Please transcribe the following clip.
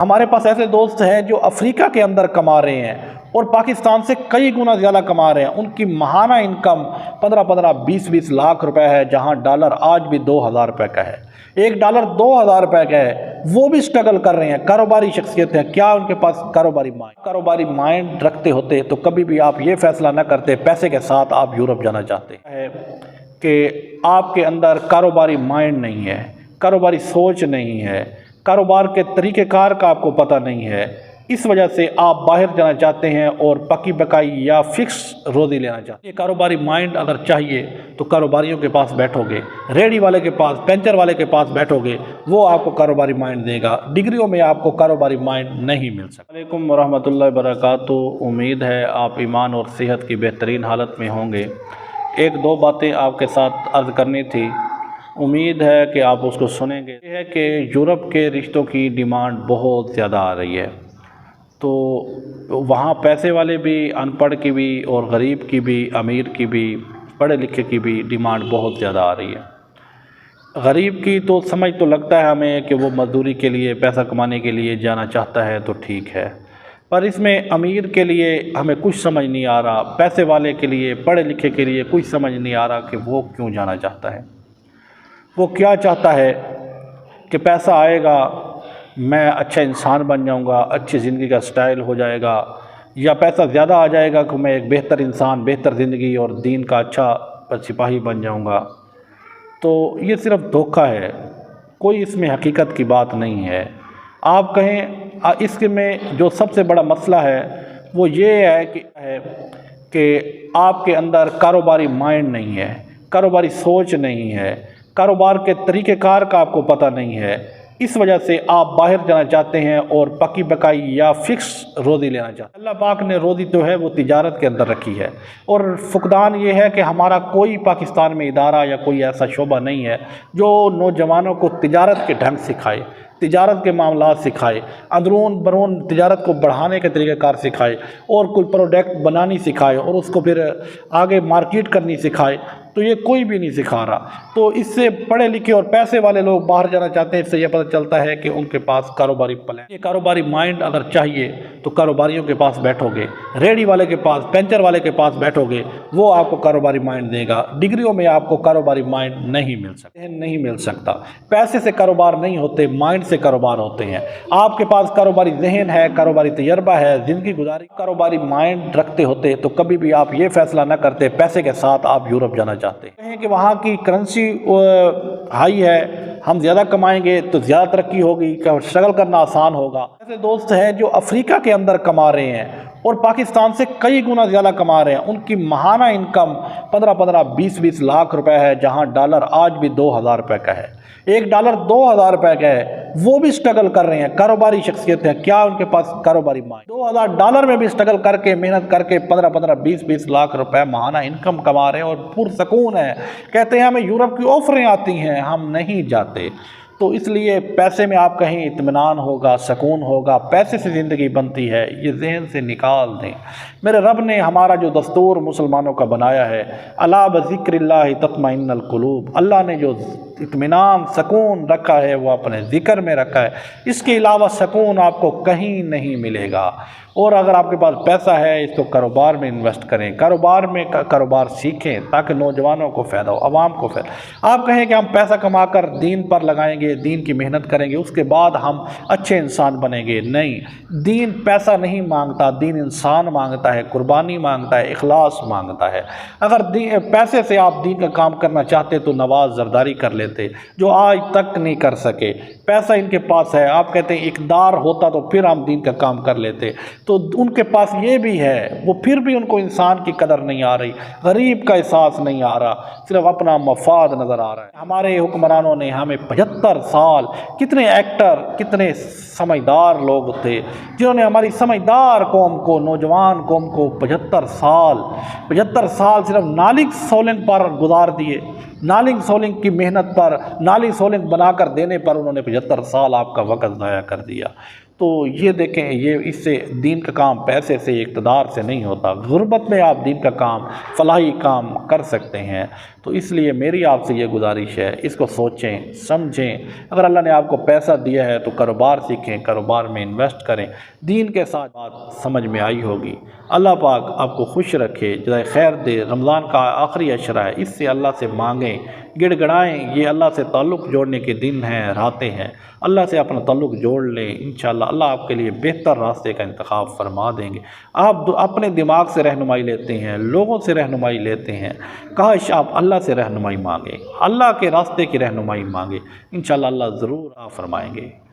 ہمارے پاس ایسے دوست ہیں جو افریقہ کے اندر کما رہے ہیں اور پاکستان سے کئی گنا زیادہ کما رہے ہیں۔ ان کی ماہانہ انکم 15 20 لاکھ روپے ہے، جہاں ڈالر آج بھی 2000 روپے کا ہے۔ ایک ڈالر 2000 روپے کا ہے، وہ بھی سٹرگل کر رہے ہیں، کاروباری شخصیت ہیں۔ کیا ان کے پاس کاروباری مائنڈ رکھتے ہوتے تو کبھی بھی آپ یہ فیصلہ نہ کرتے پیسے کے ساتھ آپ یورپ جانا چاہتے ہیں کہ آپ کے اندر کاروباری مائنڈ نہیں ہے، کاروباری سوچ نہیں ہے، کاروبار کے طریقہ کار کا آپ کو پتہ نہیں ہے، اس وجہ سے آپ باہر جانا چاہتے ہیں اور پکی بکائی یا فکس روزی لینا چاہتے ہیں۔ یہ کاروباری مائنڈ اگر چاہیے تو کاروباریوں کے پاس بیٹھو گے، ریڈی والے کے پاس، پنچر والے کے پاس بیٹھو گے، وہ آپ کو کاروباری مائنڈ دے گا۔ ڈگریوں میں آپ کو کاروباری مائنڈ نہیں مل سکتا۔ السلام علیکم ورحمۃ اللہ وبرکاتہ۔ امید ہے آپ ایمان اور صحت کی بہترین حالت میں ہوں گے۔ ایک دو باتیں آپ کے ساتھ عرض کرنی تھی، امید ہے کہ آپ اس کو سنیں گے۔ یہ ہے کہ یورپ کے رشتوں کی ڈیمانڈ بہت زیادہ آ رہی ہے، تو وہاں پیسے والے بھی، ان پڑھ کی بھی اور غریب کی بھی، امیر کی بھی، پڑھے لکھے کی بھی ڈیمانڈ بہت زیادہ آ رہی ہے۔ غریب کی تو سمجھ تو لگتا ہے ہمیں کہ وہ مزدوری کے لیے، پیسہ کمانے کے لیے جانا چاہتا ہے تو ٹھیک ہے، پر اس میں امیر کے لیے ہمیں کچھ سمجھ نہیں آ رہا، پیسے والے کے لیے، پڑھے لکھے کے لیے کچھ سمجھ نہیں آ رہا کہ وہ کیوں جانا چاہتا ہے۔ وہ کیا چاہتا ہے کہ پیسہ آئے گا، میں اچھا انسان بن جاؤں گا، اچھی زندگی کا سٹائل ہو جائے گا، یا پیسہ زیادہ آ جائے گا کہ میں ایک بہتر انسان، بہتر زندگی اور دین کا اچھا سپاہی بن جاؤں گا۔ تو یہ صرف دھوکہ ہے، کوئی اس میں حقیقت کی بات نہیں ہے۔ آپ کہیں اس کے میں جو سب سے بڑا مسئلہ ہے وہ یہ ہے کہ آپ کے اندر کاروباری مائنڈ نہیں ہے، کاروباری سوچ نہیں ہے، کاروبار کے طریقہ کار کا آپ کو پتہ نہیں ہے، اس وجہ سے آپ باہر جانا چاہتے ہیں اور پکی بکائی یا فکس روزی لینا چاہتے ہیں۔ اللہ پاک نے روزی تو ہے وہ تجارت کے اندر رکھی ہے، اور فقدان یہ ہے کہ ہمارا کوئی پاکستان میں ادارہ یا کوئی ایسا شعبہ نہیں ہے جو نوجوانوں کو تجارت کے ڈھنگ سکھائے، تجارت کے معاملات سکھائے، اندرون برون تجارت کو بڑھانے کے طریقہ کار سکھائے، اور کوئی پروڈکٹ بنانی سکھائے اور اس کو پھر آگے مارکیٹ کرنی سکھائے، تو یہ کوئی بھی نہیں سکھا رہا۔ تو اس سے پڑھے لکھے اور پیسے والے لوگ باہر جانا چاہتے ہیں، اس سے یہ پتہ چلتا ہے کہ ان کے پاس کاروباری پلان۔ یہ کاروباری مائنڈ اگر چاہیے تو کاروباریوں کے پاس بیٹھو گے، ریڈی والے کے پاس، پنچر والے کے پاس بیٹھو گے، وہ آپ کو کاروباری مائنڈ دے گا۔ ڈگریوں میں آپ کو کاروباری مائنڈ نہیں مل سکتا۔ پیسے سے کاروبار نہیں ہوتے، مائنڈ سے کاروبار ہوتے ہیں۔ آپ کے پاس کاروباری ذہن ہے، کاروباری تجربہ ہے، زندگی گزاری، کاروباری مائنڈ رکھتے ہوتے تو کبھی بھی آپ یہ فیصلہ نہ کرتے پیسے کے ساتھ آپ یورپ جانا چاہتے ہیں کہ وہاں کی کرنسی ہائی ہے، ہم زیادہ کمائیں گے تو زیادہ ترقی ہوگی، اسٹرگل کرنا آسان ہوگا۔ ایسے دوست ہیں جو افریقہ کے اندر کما رہے ہیں اور پاکستان سے کئی گنا زیادہ کما رہے ہیں۔ ان کی ماہانہ انکم 15 20 لاکھ روپے ہے، جہاں ڈالر آج بھی 2000 روپے کا ہے۔ ایک ڈالر 2000 روپے کا ہے، وہ بھی سٹرگل کر رہے ہیں، کاروباری شخصیت ہیں۔ کیا ان کے پاس کاروباری مائنڈ؟ 2000 ڈالر میں بھی سٹرگل کر کے، محنت کر کے 15 20 لاکھ روپے ماہانہ انکم کما رہے ہیں اور پرسکون ہے۔ کہتے ہیں ہمیں یورپ کی آفریں آتی ہیں، ہم نہیں جاتے۔ تو اس لیے پیسے میں آپ کہیں اطمینان ہوگا، سکون ہوگا، پیسے سے زندگی بنتی ہے، یہ ذہن سے نکال دیں۔ میرے رب نے ہمارا جو دستور مسلمانوں کا بنایا ہے، الا بذکر اللہ تطمئن القلوب، اللہ نے جو اطمینان، سکون رکھا ہے وہ اپنے ذکر میں رکھا ہے، اس کے علاوہ سکون آپ کو کہیں نہیں ملے گا۔ اور اگر آپ کے پاس پیسہ ہے، اس کو کاروبار میں انویسٹ کریں، کاروبار سیکھیں تاکہ نوجوانوں کو فائدہ ہو، عوام کو فائدہ۔ آپ کہیں کہ ہم پیسہ کما کر دین پر لگائیں گے، دین کی محنت کریں گے، اس کے بعد ہم اچھے انسان بنیں گے، نہیں، دین پیسہ نہیں مانگتا، دین انسان مانگتا ہے، قربانی مانگتا ہے، اخلاص مانگتا ہے۔ اگر پیسے سے آپ دین کا کام کرنا چاہتے تو نواز زرداری کر لیتے، جو آج تک نہیں کر سکے۔ پیسہ ان کے پاس ہے، آپ کہتے ہیں اقتدار ہوتا تو پھر ہم دین کا کام کر لیتے، تو ان کے پاس یہ بھی ہے، وہ پھر بھی ان کو انسان کی قدر نہیں آ رہی، غریب کا احساس نہیں آ رہا، صرف اپنا مفاد نظر آ رہا ہے۔ ہمارے حکمرانوں نے ہمیں 75 سال، کتنے ایکٹر، کتنے سمجھدار لوگ تھے جنہوں نے ہماری سمجھدار قوم کو، نوجوان قوم کو 75 سال صرف نالنگ سولنگ پر گزار دیے، نالنگ سولنگ کی محنت پر، نالنگ سولنگ بنا کر دینے پر انہوں نے 75 سال آپ کا وقت ضائع کر دیا۔ تو یہ دیکھیں یہ اس سے دین کا کام پیسے سے اقتدار سے نہیں ہوتا، غربت میں آپ دین کا کام فلاحی کام کر سکتے ہیں۔ تو اس لیے میری آپ سے یہ گزارش ہے، اس کو سوچیں سمجھیں۔ اگر اللہ نے آپ کو پیسہ دیا ہے تو کاروبار سیکھیں، کاروبار میں انویسٹ کریں، دین کے ساتھ بات سمجھ میں آئی ہوگی۔ اللہ پاک آپ کو خوش رکھے، جزائے خیر دے۔ رمضان کا آخری عشرہ ہے، اس سے اللہ سے مانگیں، گڑ گڑائیں، یہ اللہ سے تعلق جوڑنے کے دن ہیں، راتیں ہیں۔ اللہ سے اپنا تعلق جوڑ لیں، انشاءاللہ اللہ آپ کے لیے بہتر راستے کا انتخاب فرما دیں گے۔ آپ اپنے دماغ سے رہنمائی لیتے ہیں، لوگوں سے رہنمائی لیتے ہیں، کاش آپ اللہ سے رہنمائی مانگیں، اللہ کے راستے کی رہنمائی مانگیں، انشاءاللہ اللہ ضرور آپ فرمائیں گے۔